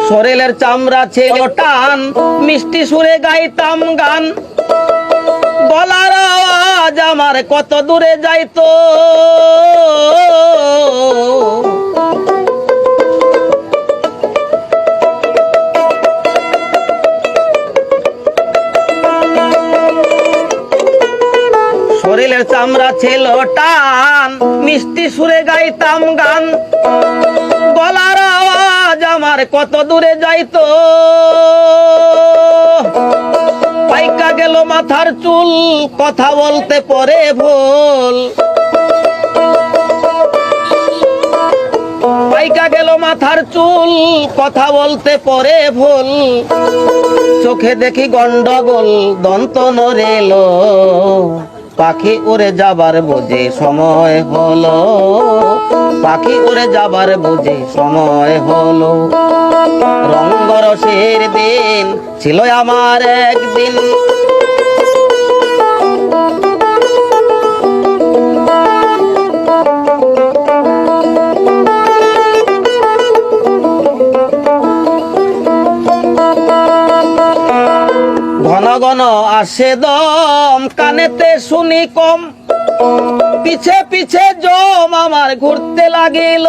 শরীরের চামড়া ছিল টান, মিষ্টি সুরে গাইতাম গান, গলার আওয়াজ আমার কত দূরে যাইতো। শরীরের চামড়া ছিল টান, মিষ্টি সুরে গাইতাম গান, গলার আওয়াজ আমার কত দূরে যাইতো। পাইকা গেল মাথার চুল, কথা বলতে পরে ভুল। পাইকা গেল মাথার চুল, কথা বলতে পরে ভুল। চোখে দেখি গন্ডগোল, দন্ত নড়েল, পাখি উড়ে যাবার বুঝে সময় হলো, পাখি উড়ে যাবার বুঝে সময় হলো। রঙ্গরসের দিন ছিল আমার একদিন, ঘন ঘন আসে দম, কানেতে শুনি কম, পিছে পিছে জম আমার ঘুরতে লাগিল।